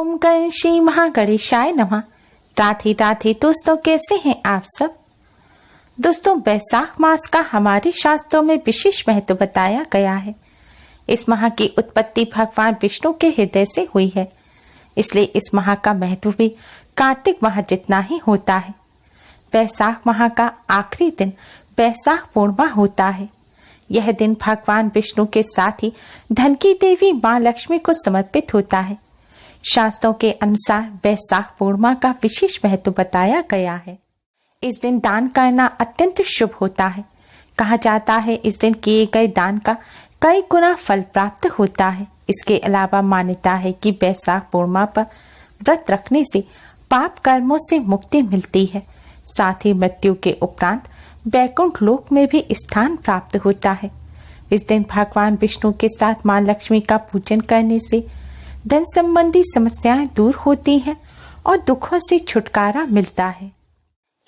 ओम गण श्री महागणेशाय नमः। राधे राधे दोस्तों, कैसे हैं आप सब। दोस्तों, बैसाख मास का हमारे शास्त्रों में विशेष महत्व बताया गया है। इस माह की उत्पत्ति भगवान विष्णु के हृदय से हुई है, इसलिए इस माह का महत्व भी कार्तिक माह जितना ही होता है। बैसाख माह का आखिरी दिन बैसाख पूर्णिमा होता है। यह दिन भगवान विष्णु के साथ ही धन की देवी मां लक्ष्मी को समर्पित होता है। शास्त्रों के अनुसार बैसाख पूर्णिमा का विशेष महत्व बताया गया है। इस दिन दान करना अत्यंत शुभ होता है। कहा जाता है इस दिन किए गए दान का कई गुना फल प्राप्त होता है। इसके अलावा मान्यता है कि बैसाख पूर्णिमा पर व्रत रखने से पाप कर्मों से मुक्ति मिलती है। साथ ही मृत्यु के उपरांत वैकुंठ लोक में भी स्थान प्राप्त होता है। इस दिन भगवान विष्णु के साथ मां लक्ष्मी का पूजन करने से धन संबंधी समस्याएं दूर होती हैं और दुखों से छुटकारा मिलता है।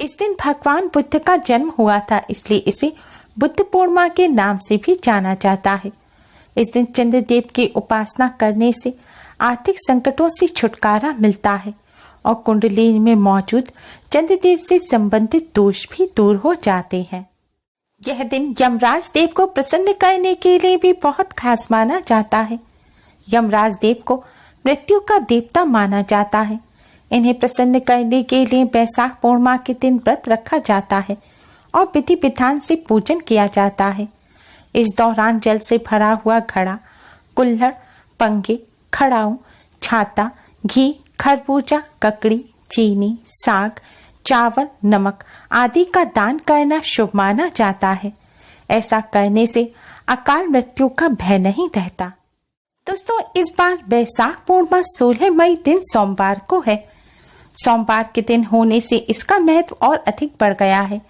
इस दिन भगवान बुद्ध का जन्म हुआ था, इसलिए इसे बुद्ध पूर्णिमा के नाम से भी जाना जाता है। इस दिन चंद्रदेव की उपासना करने से आर्थिक संकटों से छुटकारा मिलता है और कुंडली में मौजूद चंद्रदेव से संबंधित दोष भी दूर हो जाते हैं। यह दिन यमराज देव को प्रसन्न करने के लिए भी बहुत खास माना जाता है। यमराज देव को मृत्यु का देवता माना जाता है। इन्हें प्रसन्न करने के लिए बैसाख पूर्णिमा के दिन व्रत रखा जाता है और विधि विधान से पूजन किया जाता है। इस दौरान जल से भरा हुआ घड़ा, कुल्हड़, पंगे, खड़ाऊ, छाता, घी, खरबूजा, ककड़ी, चीनी, साग, चावल, नमक आदि का दान करना शुभ माना जाता है। ऐसा करने से अकाल मृत्यु का भय नहीं रहता। दोस्तों, इस बार बैसाख पूर्णिमा 16 मई दिन सोमवार को है। सोमवार के दिन होने से इसका महत्व और अधिक बढ़ गया है।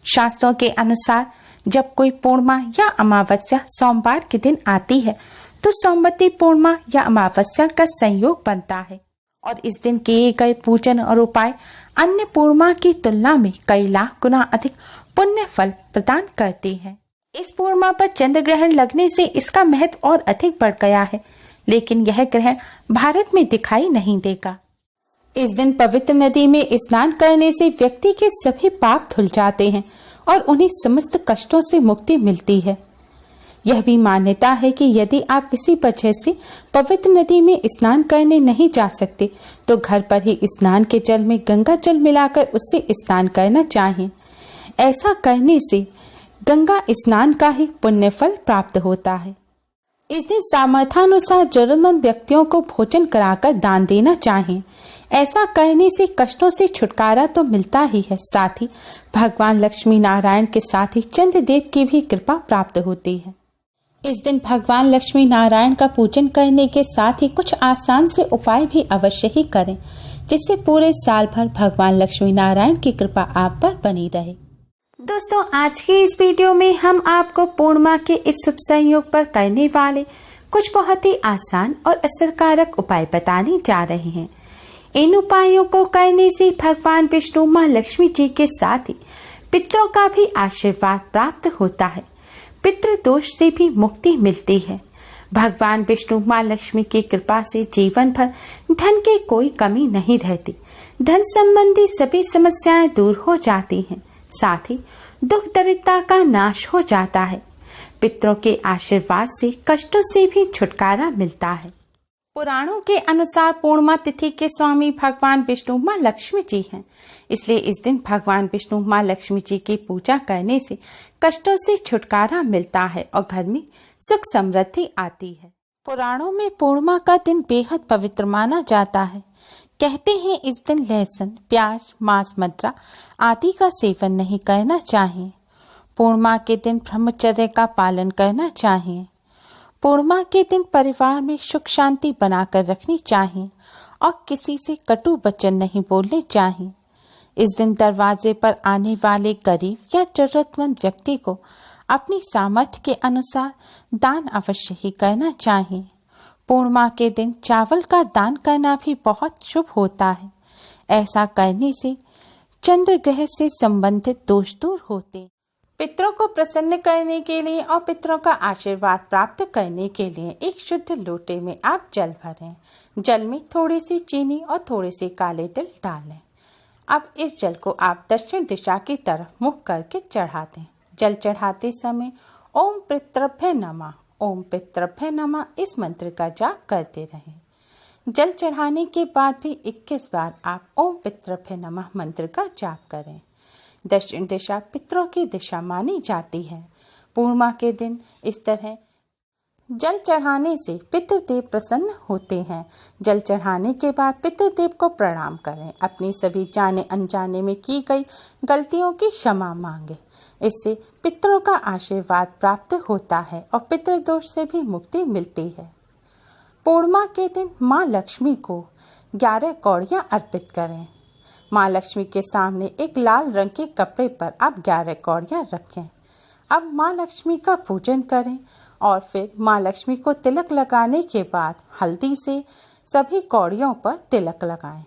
शास्त्रों के अनुसार जब कोई पूर्णिमा या अमावस्या सोमवार के दिन आती है तो सौमवती पूर्णिमा या अमावस्या का संयोग बनता है और इस दिन किए गए पूजन और उपाय अन्य पूर्णिमा की तुलना में कई लाख गुना अधिक पुण्य फल प्रदान करते हैं। इस पूर्णिमा पर चंद्र ग्रहण लगने से इसका महत्व और अधिक बढ़ गया है, लेकिन यह ग्रहण भारत में दिखाई नहीं देगा। इस दिन पवित्र नदी में स्नान करने से व्यक्ति के सभी पाप धुल जाते हैं और उन्हें समस्त कष्टों से मुक्ति मिलती है। यह भी मान्यता है कि यदि आप किसी वजह से पवित्र नदी में स्नान करने नहीं जा सकते तो घर पर ही स्नान के जल में गंगा जल मिलाकर उससे स्नान करना चाहिए। ऐसा करने से गंगा स्नान का ही पुण्य फल प्राप्त होता है। इस दिन सामर्थ्यानुसार जरूरतमंद व्यक्तियों को भोजन कराकर दान देना चाहिए। ऐसा करने से कष्टों से छुटकारा तो मिलता ही है, साथ ही भगवान लक्ष्मी नारायण के साथ ही चंद्रदेव की भी कृपा प्राप्त होती है। इस दिन भगवान लक्ष्मी नारायण का पूजन करने के साथ ही कुछ आसान से उपाय भी अवश्य ही करें, जिससे पूरे साल भर भगवान लक्ष्मी नारायण की कृपा आप पर बनी रहे। दोस्तों, आज की इस वीडियो में हम आपको पूर्णिमा के इस शुभ संयोग पर करने वाले कुछ बहुत ही आसान और असरकारक उपाय बताने जा रहे हैं। इन उपायों को करने से भगवान विष्णु मां लक्ष्मी जी के साथ ही पितरों का भी आशीर्वाद प्राप्त होता है। पितृ दोष से भी मुक्ति मिलती है। भगवान विष्णु मां लक्ष्मी की कृपा से जीवन भर धन की कोई कमी नहीं रहती। धन संबंधी सभी समस्याएं दूर हो जाती हैं, साथ ही दुख दरिद्रता का नाश हो जाता है। पितरों के आशीर्वाद से कष्टों से भी छुटकारा मिलता है। पुराणों के अनुसार पूर्णिमा तिथि के स्वामी भगवान विष्णु मां लक्ष्मी जी हैं, इसलिए इस दिन भगवान विष्णु मां लक्ष्मी जी की पूजा करने से कष्टों से छुटकारा मिलता है और घर में सुख समृद्धि आती है। पुराणों में पूर्णिमा का दिन बेहद पवित्र माना जाता है। कहते हैं इस दिन लहसुन, प्याज, मांस, मदिरा आदि का सेवन नहीं करना चाहिए। पूर्णिमा के दिन ब्रह्मचर्य का पालन करना चाहिए। पूर्णिमा के दिन परिवार में सुख शांति बनाकर रखनी चाहिए और किसी से कटु वचन नहीं बोलने चाहिए। इस दिन दरवाजे पर आने वाले गरीब या जरूरतमंद व्यक्ति को अपनी सामर्थ्य के अनुसार दान अवश्य ही करना चाहिए। पूर्णिमा के दिन चावल का दान करना भी बहुत शुभ होता है। ऐसा करने से चंद्र ग्रह से संबंधित दोष दूर होते। पितरों को प्रसन्न करने के लिए और पितरों का आशीर्वाद प्राप्त करने के लिए एक शुद्ध लोटे में आप जल भरें। जल में थोड़ी सी चीनी और थोड़े से काले तिल डालें। अब इस जल को आप दक्षिण दिशा की तरफ मुख करके चढ़ा दें। जल चढ़ाते समय ओम पितृभ्य नमः, ओम पितृभ्य नमः इस मंत्र का जाप करते रहें। जल चढ़ाने के बाद भी 21 बार आप ओम पितृभ्य नमः मंत्र का जाप करें। दक्षिण दिशा पितरों की दिशा मानी जाती है। पूर्णिमा के दिन इस तरह जल चढ़ाने से पितृदेव प्रसन्न होते हैं। जल चढ़ाने के बाद पितृदेव को प्रणाम करें। अपनी सभी जाने अनजाने में की गई गलतियों की क्षमा मांगे। इससे पितरों का आशीर्वाद प्राप्त होता है और पितृदोष से भी मुक्ति मिलती है। पूर्णिमा के दिन माँ लक्ष्मी को 11 कौड़ियाँ अर्पित करें। माँ लक्ष्मी के सामने एक लाल रंग के कपड़े पर आप 11 कौड़ियाँ रखें। अब माँ लक्ष्मी का पूजन करें और फिर माँ लक्ष्मी को तिलक लगाने के बाद हल्दी से सभी कौड़ियों पर तिलक लगाएं।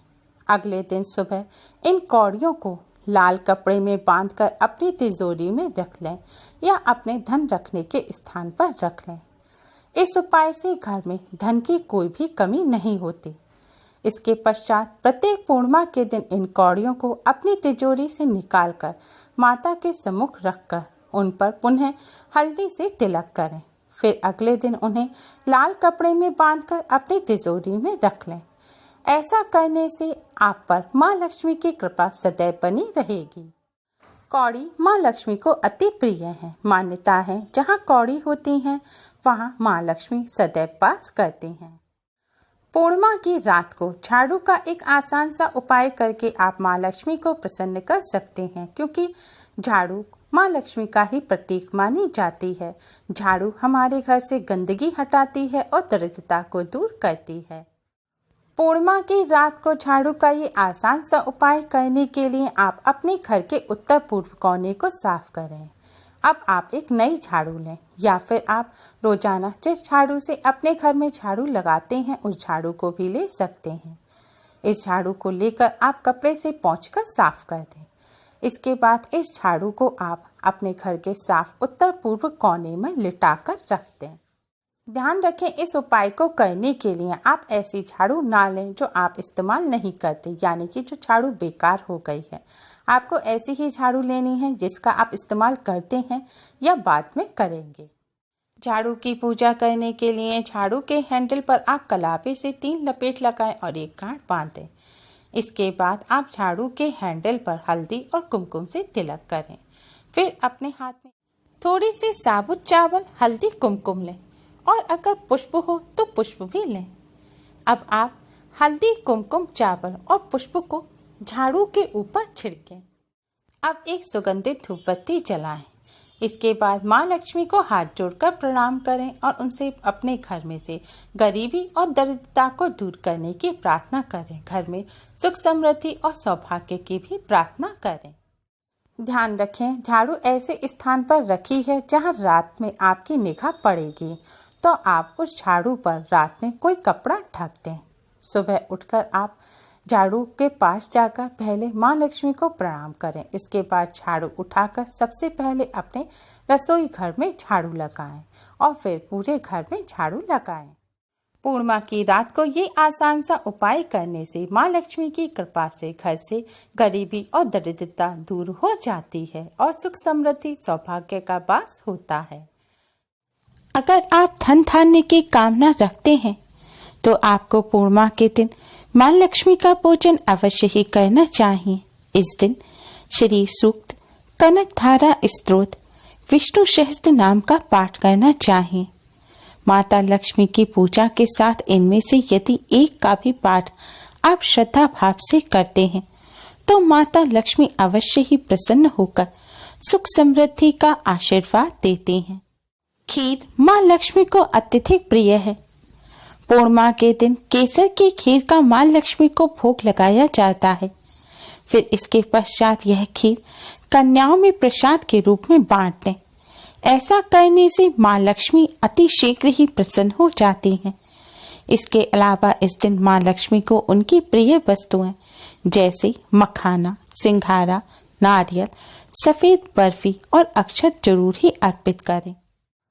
अगले दिन सुबह इन कौड़ियों को लाल कपड़े में बांधकर अपनी तिजोरी में रख लें या अपने धन रखने के स्थान पर रख लें। इस उपाय से घर में धन की कोई भी कमी नहीं होती। इसके पश्चात प्रत्येक पूर्णिमा के दिन इन कौड़ियों को अपनी तिजोरी से निकालकर माता के सम्मुख रखकर उन पर पुनः हल्दी से तिलक करें। फिर अगले दिन उन्हें लाल कपड़े में बांधकर अपनी तिजोरी में रख लें। ऐसा करने से आप पर माँ लक्ष्मी की कृपा सदैव बनी रहेगी। कौड़ी माँ लक्ष्मी को अति प्रिय है। मान्यता है जहाँ कौड़ी होती हैं वहाँ माँ लक्ष्मी सदैव वास करती हैं। पूर्णिमा की रात को झाड़ू का एक आसान सा उपाय करके आप माँ लक्ष्मी को प्रसन्न कर सकते हैं, क्योंकि झाड़ू माँ लक्ष्मी का ही प्रतीक मानी जाती है। झाड़ू हमारे घर से गंदगी हटाती है और दरिद्रता को दूर करती है। पूर्णिमा की रात को झाड़ू का ये आसान सा उपाय करने के लिए आप अपने घर के उत्तर पूर्व कोने को साफ करें। अब आप एक नई झाड़ू लें या फिर आप रोजाना जिस झाड़ू से अपने घर में झाड़ू लगाते हैं उस झाड़ू को भी ले सकते हैं। इस झाड़ू को लेकर आप कपड़े से पोंछकर साफ कर दें। इसके बाद इस झाड़ू को आप अपने घर के साफ उत्तर पूर्व कोने में लिटाकर रख दें। ध्यान रखें, इस उपाय को करने के लिए आप ऐसी झाड़ू ना लें जो आप इस्तेमाल नहीं करते, यानी कि जो झाड़ू बेकार हो गई है। आपको ऐसी ही झाड़ू लेनी है जिसका आप इस्तेमाल करते हैं या बाद में करेंगे। झाड़ू की पूजा करने के लिए झाड़ू के हैंडल पर आप कलापे से 3 लपेट लगाएं और एक गांठ बांधें। इसके बाद आप झाड़ू के हैंडल पर हल्दी और कुमकुम से तिलक करें। फिर अपने हाथ में थोड़ी सी साबुत चावल, हल्दी, कुमकुम लें और अगर पुष्प हो तो पुष्प भी लें। अब आप हल्दी, कुमकुम, चावल और पुष्प को झाड़ू के ऊपर छिड़कें। अब एक सुगंधित धूपबत्ती जलाएं। इसके बाद माँ लक्ष्मी को हाथ जोड़कर प्रणाम करें और उनसे अपने घर में से गरीबी और दरिद्रता को दूर करने की प्रार्थना करें। घर में सुख, समृद्धि और सौभाग्य की भी प्रार्थना करें। ध्यान रखें, झाड़ू ऐसे स्थान पर रखी है जहां रात में आपकी निगाह पड़ेगी, तो आप उस झाड़ू पर रात में कोई कपड़ा ढक दें। सुबह उठकर आप झाड़ू के पास जाकर पहले माँ लक्ष्मी को प्रणाम करें। इसके बाद झाड़ू उठाकर सबसे पहले अपने रसोई घर में झाड़ू लगाएं और फिर पूरे घर में झाड़ू लगाएं। पूर्णिमा की रात को ये आसान सा उपाय करने से माँ लक्ष्मी की कृपा से घर से गरीबी और दरिद्रता दूर हो जाती है और सुख, समृद्धि, सौभाग्य का वास होता है। अगर आप धन धान्य की कामना रखते हैं तो आपको पूर्णिमा के दिन माँ लक्ष्मी का पूजन अवश्य ही करना चाहिए। इस दिन श्री सूक्त, कनक धारा स्तोत्र, विष्णु सहस्त्र नाम का पाठ करना चाहिए। माता लक्ष्मी की पूजा के साथ इनमें से यदि एक का भी पाठ आप श्रद्धा भाव से करते हैं तो माता लक्ष्मी अवश्य ही प्रसन्न होकर सुख समृद्धि का आशीर्वाद देते हैं। खीर माँ लक्ष्मी को अत्यधिक प्रिय है। पूर्णिमा के दिन केसर की खीर का माँ लक्ष्मी को भोग लगाया जाता है। फिर इसके पश्चात यह खीर कन्याओं में प्रसाद के रूप में बांट दें। ऐसा करने से माँ लक्ष्मी अति शीघ्र ही प्रसन्न हो जाती हैं। इसके अलावा इस दिन माँ लक्ष्मी को उनकी प्रिय वस्तुएं जैसे मखाना, सिंघारा, नारियल, सफेद बर्फी और अक्षत जरूर ही अर्पित करें।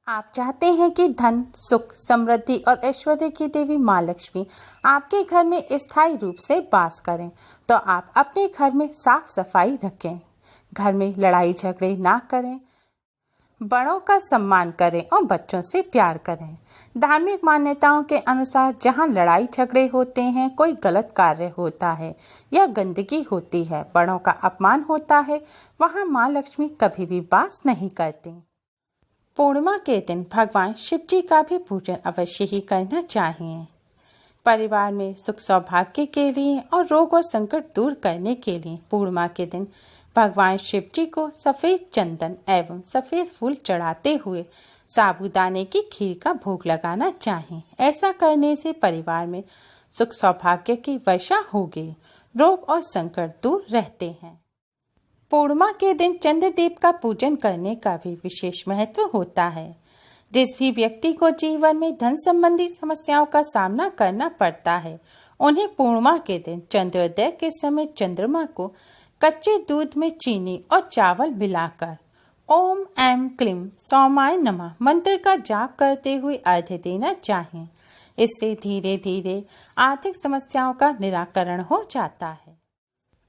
आप चाहते हैं कि धन, सुख, समृद्धि और ऐश्वर्य की देवी माँ लक्ष्मी आपके घर में स्थायी रूप से वास करें, तो आप अपने घर में साफ सफाई रखें, घर में लड़ाई झगड़े ना करें, बड़ों का सम्मान करें और बच्चों से प्यार करें। धार्मिक मान्यताओं के अनुसार जहाँ लड़ाई झगड़े होते हैं, कोई गलत कार्य होता है या गंदगी होती है, बड़ों का अपमान होता है, वहाँ माँ लक्ष्मी कभी भी वास नहीं करती। पूर्णिमा के दिन भगवान शिव जी का भी पूजन अवश्य ही करना चाहिए। परिवार में सुख सौभाग्य के लिए और रोग और संकट दूर करने के लिए पूर्णिमा के दिन भगवान शिव जी को सफेद चंदन एवं सफेद फूल चढ़ाते हुए साबूदाने की खीर का भोग लगाना चाहिए। ऐसा करने से परिवार में सुख सौभाग्य की वर्षा होगी, रोग और संकट दूर रहते हैं। पूर्णिमा के दिन चंद्रदेव का पूजन करने का भी विशेष महत्व होता है। जिस भी व्यक्ति को जीवन में धन संबंधी समस्याओं का सामना करना पड़ता है, उन्हें पूर्णिमा के दिन चंद्रोदय के समय चंद्रमा को कच्चे दूध में चीनी और चावल मिलाकर ओम ऐं क्लीं सौमाय नमः मंत्र का जाप करते हुए अर्घ्य देना चाहिए। इससे धीरे धीरे आर्थिक समस्याओं का निराकरण हो जाता है।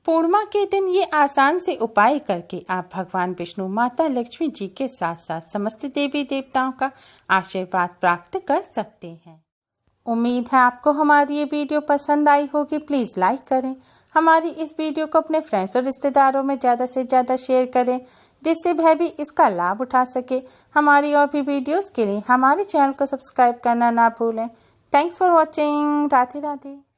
पूर्णिमा के दिन ये आसान से उपाय करके आप भगवान विष्णु, माता लक्ष्मी जी के साथ साथ समस्त देवी देवताओं का आशीर्वाद प्राप्त कर सकते हैं। उम्मीद है आपको हमारी ये वीडियो पसंद आई होगी। प्लीज़ लाइक करें, हमारी इस वीडियो को अपने फ्रेंड्स और रिश्तेदारों में ज़्यादा से ज़्यादा शेयर करें, जिससे वह भी इसका लाभ उठा सके। हमारी और भी वीडियोस के लिए हमारे चैनल को सब्सक्राइब करना ना भूलें। Thanks for watching. Radhe Radhe.